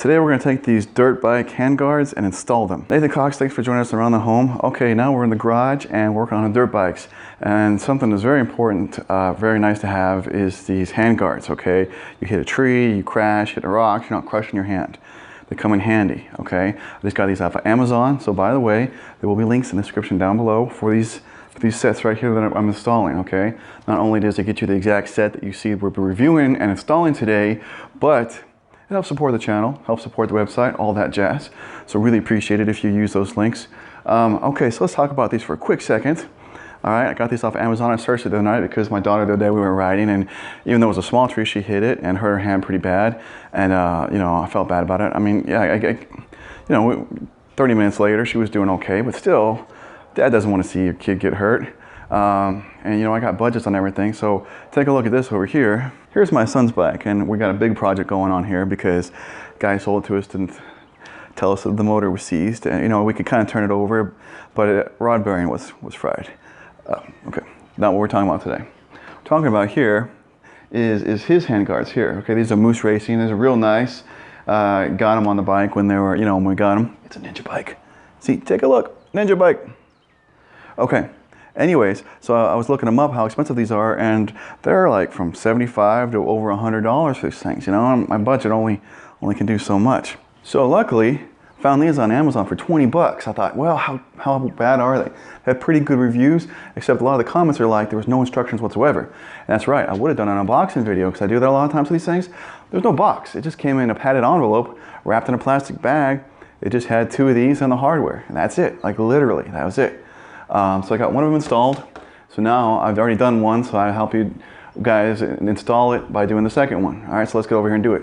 Today we're going to take these dirt bike handguards and install them. Nathan Cox, thanks for joining us around the home. Okay, now we're in the garage and working on the dirt bikes. And something that's very important, very nice to have, is these handguards, okay? You hit a tree, you crash, hit a rock, you're not crushing your hand. They come in handy, okay? I just got these off of Amazon, so by the way, there will be links in the description down below for these sets right here that I'm installing, okay? Not only does it get you the exact set that you see we're reviewing and installing today, but it helps support the channel, helps support the website, all that jazz. So really appreciate it if you use those links. Okay, so let's talk about these for a quick second. All right, I got these off Amazon. I searched it the other night because my daughter the other day we were riding, and even though it was a small tree, she hit it and hurt her hand pretty bad. And you know, I felt bad about it. I mean, yeah, you know, 30 minutes later, she was doing okay, but still, Dad doesn't want to see your kid get hurt. And you know, I got budgets on everything, so take a look at this over here. Here's my son's bike, and we got a big project going on here because the guy sold it to us didn't tell us that the motor was seized, and you know, we could kind of turn it over, but rod bearing was fried. Okay, not what we're talking about today. What we're talking about here is his handguards here. Okay, these are Moose Racing. These are real nice. Got them on the bike when they were, you know, when we got them. It's a Ninja bike. See, take a look, Ninja bike. Okay. Anyways, so I was looking them up, how expensive these are, and they're like from $75 to over $100 for these things. You know, my budget only can do so much. So luckily, found these on Amazon for 20 bucks. I thought, well, how bad are they? They have pretty good reviews, except a lot of the comments are like, there was no instructions whatsoever. And that's right, I would have done an unboxing video, because I do that a lot of times with these things. There's no box. It just came in a padded envelope, wrapped in a plastic bag. It just had 2 of these and the hardware, and that's it. Like literally, that was it. So I got one of them installed. So now I've already done one, so I help you guys install it by doing the second one. All right, so let's go over here and do it.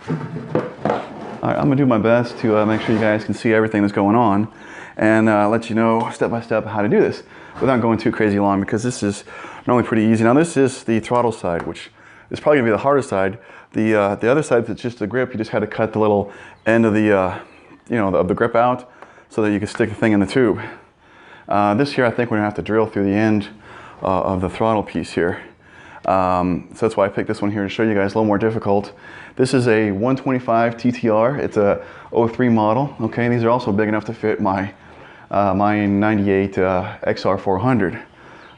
All right, I'm gonna do my best to make sure you guys can see everything that's going on and let you know step by step how to do this without going too crazy long, because this is normally pretty easy. Now this is the throttle side, which is probably gonna be the hardest side. The other side that's just the grip, you just had to cut the little end of the, you know, of the grip out so that you can stick the thing in the tube. This here, I think we're gonna have to drill through the end of the throttle piece here. So that's why I picked this one here to show you guys a little more difficult. This is a 125 TTR. It's a 03 model. Okay, these are also big enough to fit my my 98 XR400.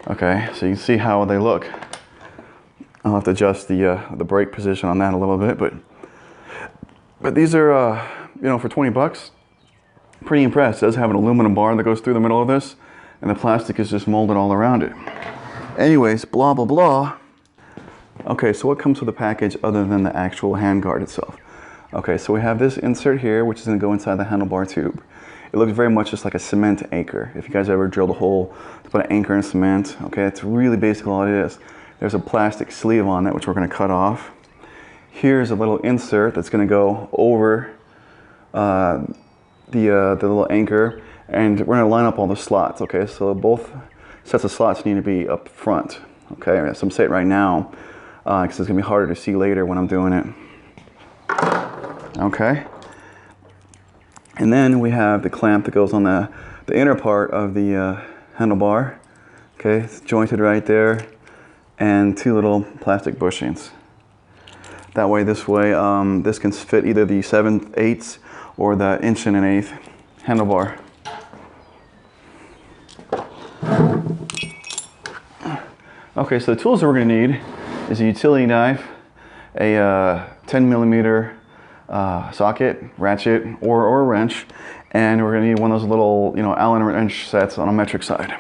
Okay, so you can see how they look. I'll have to adjust the brake position on that a little bit, but these are you know, for 20 bucks. Pretty impressed. It does have an aluminum bar that goes through the middle of this, and the plastic is just molded all around it. Anyways, blah, blah, blah. Okay, so what comes with the package other than the actual handguard itself? Okay, so we have this insert here, which is going to go inside the handlebar tube. It looks very much just like a cement anchor. If you guys ever drilled a hole to put an anchor in cement, okay, it's really basically all it is. There's a plastic sleeve on that, which we're going to cut off. Here's a little insert that's going to go over the little anchor, and we're going to line up all the slots. Okay, so both sets of slots need to be up front. Okay, so I'm saying it right now because it's going to be harder to see later when I'm doing it. Okay, and then we have the clamp that goes on the inner part of the handlebar. Okay, it's jointed right there, and 2 little plastic bushings. That way, this can fit either the 7/8 or the 1 1/8 handlebar. Okay, so the tools that we're going to need is a utility knife, a 10mm socket, ratchet, or a wrench, and we're going to need one of those little, you know, Allen wrench sets on a metric side.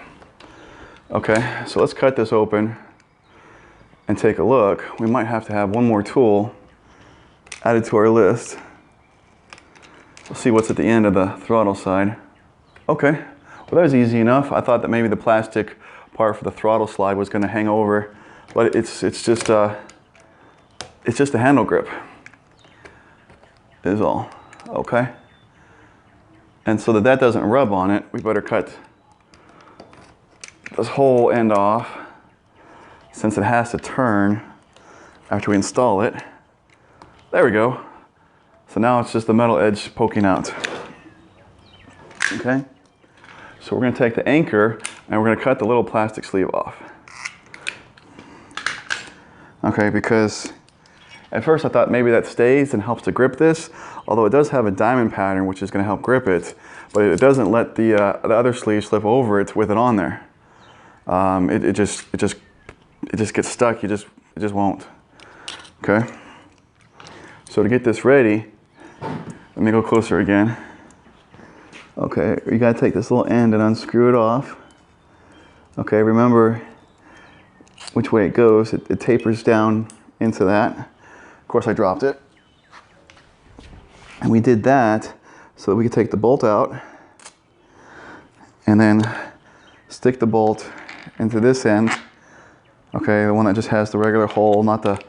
Okay, so let's cut this open and take a look. We might have to have one more tool added to our list. We'll see what's at the end of the throttle side. Okay, well that was easy enough. I thought that maybe the plastic part for the throttle slide was going to hang over, but it's just a handle grip is all. Okay, and so that doesn't rub on it, we better cut this whole end off, since it has to turn after we install it. There we go. So now it's just the metal edge poking out. Okay, so we're going to take the anchor and we're going to cut the little plastic sleeve off. Okay, because at first I thought maybe that stays and helps to grip this. although it does have a diamond pattern, which is going to help grip it, but it doesn't let the other sleeve slip over it with it on there. It just gets stuck. It just won't. Okay. So to get this ready, let me go closer again. Okay, you gotta take this little end and unscrew it off. Okay, remember which way it goes. It tapers down into that. Of course, I dropped it. And we did that so that we could take the bolt out and then stick the bolt into this end. Okay, the one that just has the regular hole, not the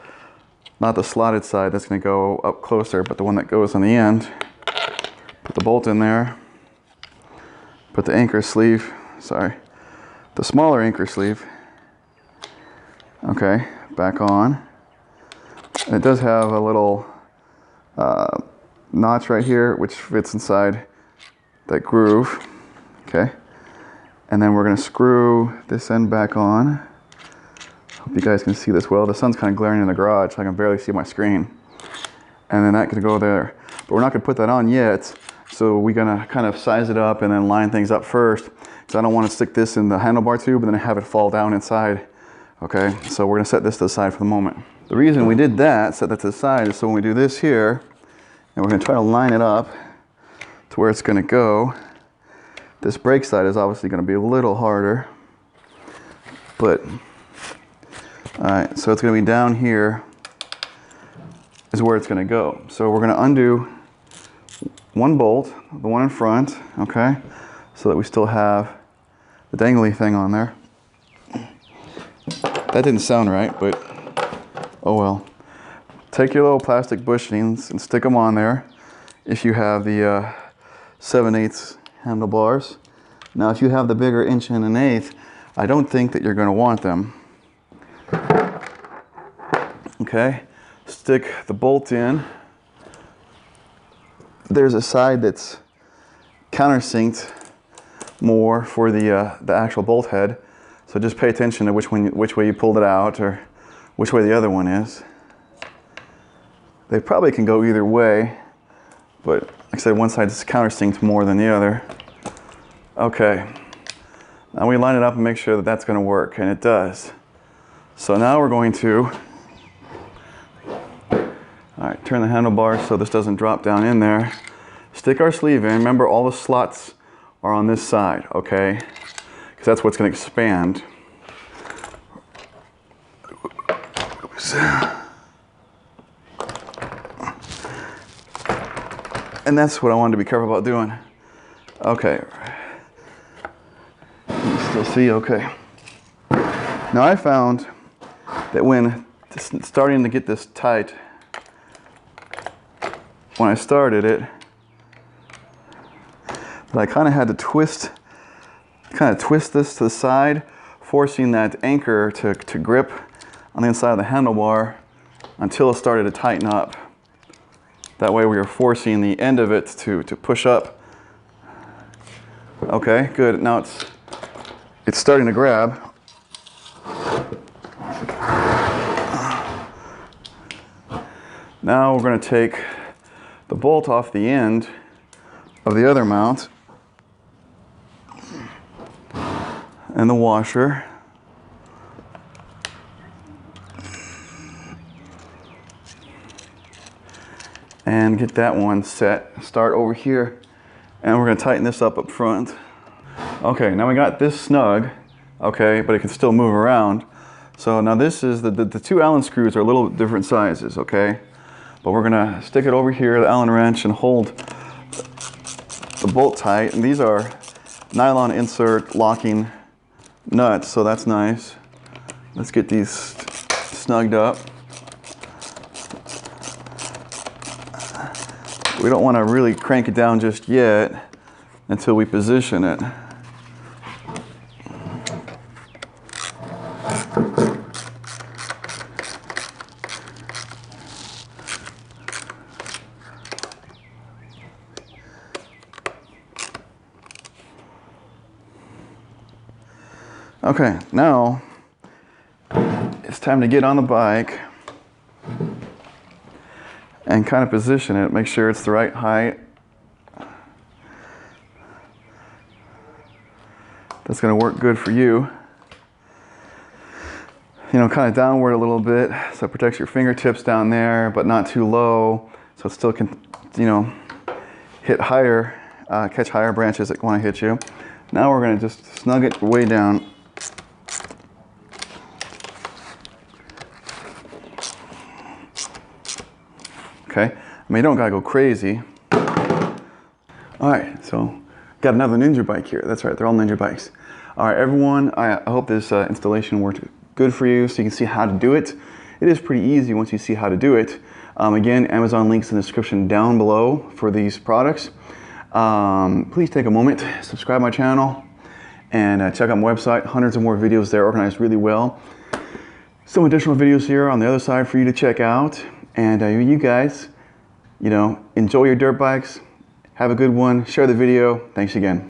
slotted side that's gonna go up closer, but the one that goes on the end. Put the bolt in there. Put the anchor sleeve, the smaller anchor sleeve, okay, back on. And it does have a little notch right here, which fits inside that groove, okay. And then we're gonna screw this end back on. Hope you guys can see this well. The sun's kind of glaring in the garage, so I can barely see my screen. And then that can go there. But we're not gonna put that on yet. So we're gonna kind of size it up and then line things up first, because I don't want to stick this in the handlebar tube and then have it fall down inside. Okay, so we're gonna set this to the side for the moment. The reason we did that, set that to the side, is so when we do this here, and we're gonna try to line it up to where it's gonna go, this brake side is obviously gonna be a little harder, but, all right, so it's gonna be down here is where it's gonna go. So we're gonna undo one bolt, the one in front, okay, so that we still have the dangly thing on there. That didn't sound right, but oh well. Take your little plastic bushings and stick them on there if you have the 7/8 handlebars. Now if you have the bigger 1 1/8, I don't think that you're going to want them. Okay, stick the bolt in. There's a side that's countersinked more for the actual bolt head, so just pay attention to which way you pulled it out or which way the other one is. They probably can go either way, but like I said, one side is countersinked more than the other. Okay, now we line it up and make sure that that's going to work, and it does. So now we're going to turn the handlebar so this doesn't drop down in there. Stick our sleeve in. Remember, all the slots are on this side, okay? Because that's what's going to expand. Oops. And that's what I wanted to be careful about doing. Okay. You still see? Okay. Now I found that when starting to get this tight, when I started it, that I kind of had to twist this to the side, forcing that anchor to grip on the inside of the handlebar until it started to tighten up. That way we were forcing the end of it to push up. Okay, good. Now it's starting to grab. Now we're going to take the bolt off the end of the other mount and the washer. And get that one set. Start over here, and we're going to tighten this up front. Okay, now we got this snug, okay, but it can still move around. So now this is the two Allen screws are a little different sizes, okay? But we're gonna stick it over here, the Allen wrench, and hold the bolt tight. And these are nylon insert locking nuts, so that's nice. Let's get these snugged up. We don't want to really crank it down just yet until we position it. Okay, now it's time to get on the bike and kind of position it. Make sure it's the right height. That's going to work good for you. You know, kind of downward a little bit, so it protects your fingertips down there, but not too low, so it still can, you know, hit higher, catch higher branches that want to hit you. Now we're going to just snug it way down. Okay, I mean, you don't gotta go crazy. All right, so got another Ninja bike here. That's right, they're all Ninja bikes. All right, everyone, I hope this installation worked good for you so you can see how to do it. It is pretty easy once you see how to do it. Again, Amazon links in the description down below for these products. Please take a moment, subscribe my channel, and check out my website. Hundreds of more videos there organized really well. Some additional videos here on the other side for you to check out. And you guys, you know, enjoy your dirt bikes. Have a good one. Share the video. Thanks again.